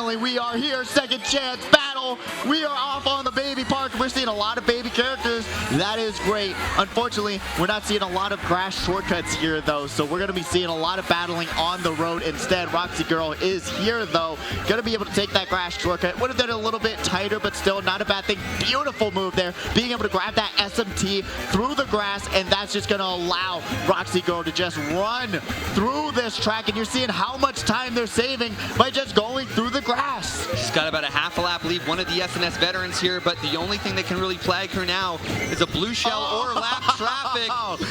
unfortunately, we are here. Second chance battle. We are off on the baby park. We're seeing a lot of baby characters. That is great. Unfortunately, we're not seeing a lot of grass shortcuts here, though. So we're going to be seeing a lot of battling on the road instead. Roxy Girl is here, though. Going to be able to take that grass shortcut. Would have done it a little bit tighter, but still not a bad thing. Beautiful move there. Being able to grab that SMT through the grass, and that's just going to allow Roxy Girl to just run through this track. And you're seeing how much time they're saving by just going through the grass. She's got about a half a lap lead, one of the SNS veterans here, but the only thing that can really flag her now is a blue shell or lap traffic.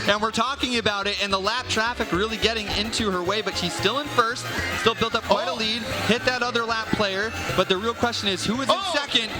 And we're talking about it, and the lap traffic really getting into her way, but she's still in first, still built up quite a lead, hit that other lap player, but the real question is who is in second?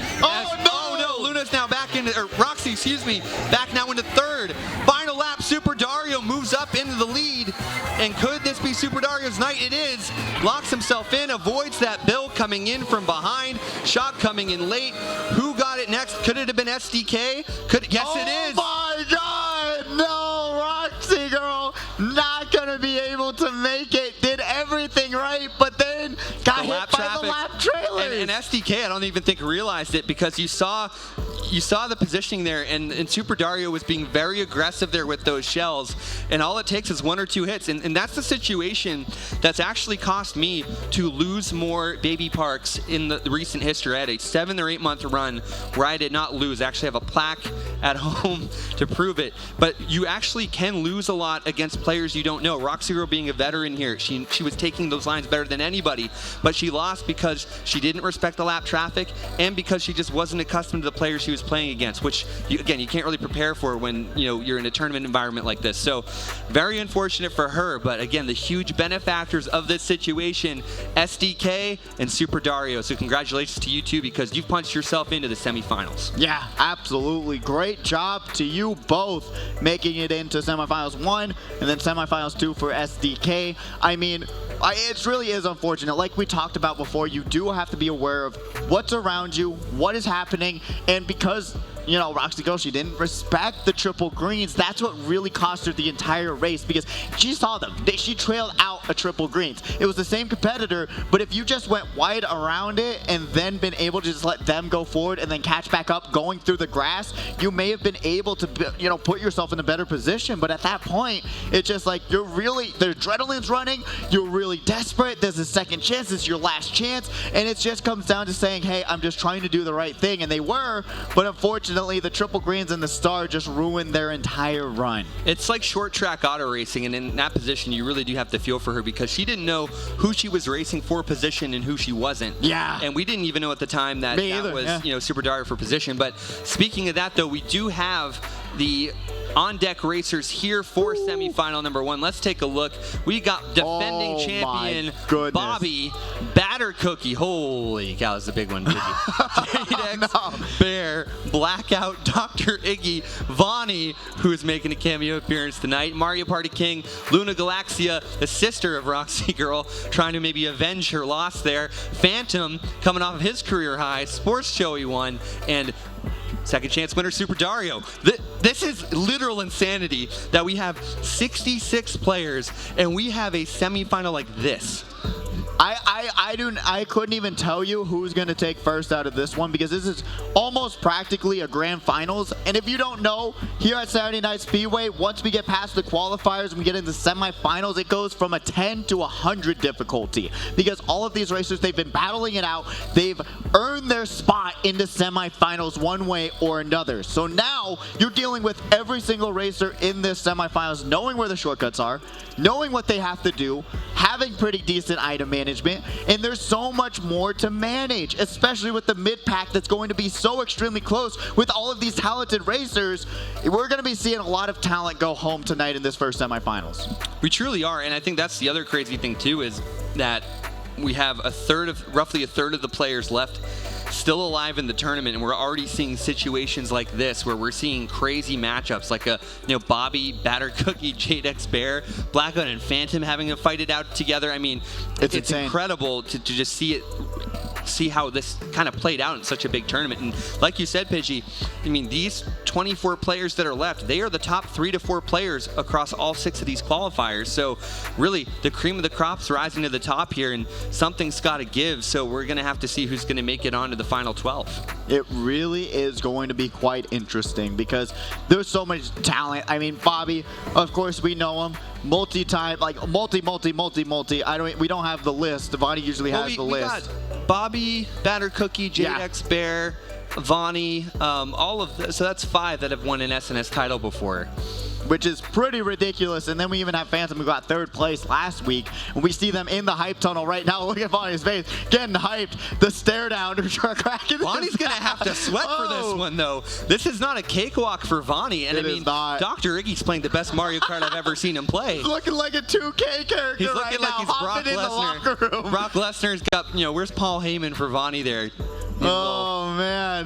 Luna's now back into, or Roxy, excuse me, back now into third. Final lap, Super Dario moves up into the lead, and could this be Super Dario's night? It is. Locks himself in, avoids that Bill coming in from behind, Shock coming in late. Who got it next? Could it have been SDK? Yes, it is. Oh my God, no, Roxy Girl not gonna be able to make it. Did everything right, but then got hit by the lap trailers. And SDK, I don't even think realized it, because you saw the positioning there, and Super Dario was being very aggressive there with those shells, and all it takes is one or two hits, and that's the situation that's actually cost me to lose more baby parks in the recent history. I had a 7 or 8 month run where I did not lose. I actually have a plaque at home to prove it, but you actually can lose a lot against players you don't know. Roxy Girl being a veteran here, she was taking those lines better than anybody, but she lost because she didn't respect the lap traffic and because she just wasn't accustomed to the players she was playing against, which again, you can't really prepare for when you're in a tournament environment like this. So very unfortunate for her, but again, the huge benefactors of this situation, SDK and Super Dario. So congratulations to you two, because you've punched yourself into the semifinals. Yeah, absolutely. Great job to you both making it into semifinals 1 and then semifinals 2 for SDK. I mean, it really is unfortunate. Like we talked about before, you do have to be aware of what's around you, what is happening, and because Roxy Girl, she didn't respect the triple greens. That's what really cost her the entire race, because she saw them. She trailed out a triple greens. It was the same competitor, but if you just went wide around it and then been able to just let them go forward and then catch back up going through the grass, you may have been able to, put yourself in a better position. But at that point, it's just like the adrenaline's running. You're really desperate. There's a second chance. It's your last chance, and it just comes down to saying, hey, I'm just trying to do the right thing, and they were, but unfortunately, the triple greens and the star just ruined their entire run. It's like short track auto racing, and in that position, you really do have to feel for her, because she didn't know who she was racing for position and who she wasn't. Yeah. And we didn't even know at the time that was Super Dario for position. But speaking of that, though, we do have the on-deck racers here for semifinal number 1. Let's take a look. We got defending champion Bobby Batter Cookie. Holy cow, that's a big one. Jadex, Bear, Blackout, Dr. Iggy, Vonnie, who is making a cameo appearance tonight, Mario Party King, Luna Galaxia, the sister of Roxy Girl, trying to maybe avenge her loss there, Phantom coming off of his career high, Sports Joey won, and second chance winner Super Dario. This is literal insanity that we have 66 players and we have a semifinal like this. I couldn't even tell you who's going to take first out of this one, because this is almost practically a grand finals. And if you don't know, here at Saturday Night Speedway, once we get past the qualifiers and we get into semifinals, it goes from a 10 to 100 difficulty, because all of these racers, they've been battling it out. They've earned their spot into semifinals one way or another. So now you're dealing with every single racer in this semifinals, knowing where the shortcuts are, knowing what they have to do, having pretty decent item management, and there's so much more to manage, especially with the mid-pack that's going to be so extremely close with all of these talented racers. We're going to be seeing a lot of talent go home tonight in this first semifinals. We truly are, and I think that's the other crazy thing too, is that we have roughly a third of the players left still alive in the tournament, and we're already seeing situations like this where we're seeing crazy matchups like Bobby, Batter Cookie, Jadex Bear, Blackout and Phantom having to fight it out together. I mean, it's incredible to just see it see how this kind of played out in such a big tournament. And like you said, Pidgey, I mean, these 24 players that are left, they are the top 3 to 4 players across all 6 of these qualifiers. So really, the cream of the crop's rising to the top here, and something's got to give. So we're going to have to see who's going to make it on to the final 12. It really is going to be quite interesting because there's so much talent. I mean, Bobby, of course, we know him. Multi-time, like multi. We don't have the list. Vonnie usually has the list. We got Bobby, Batter Cookie, JX Bear, Vonnie, all of this. So that's 5 that have won an SNS title before. Which is pretty ridiculous. And then we even have Phantom who got 3rd place last week. And we see them in the hype tunnel right now. Look at Vonnie's face, getting hyped. The stare down. Vonnie's going to have to sweat for this one, though. This is not a cakewalk for Vonnie. And I mean, Dr. Iggy's playing the best Mario Kart I've ever seen him play. He's looking like a 2K character. He's looking like he's Brock Lesnar. Brock Lesnar's got, where's Paul Heyman for Vonnie there? Oh, man.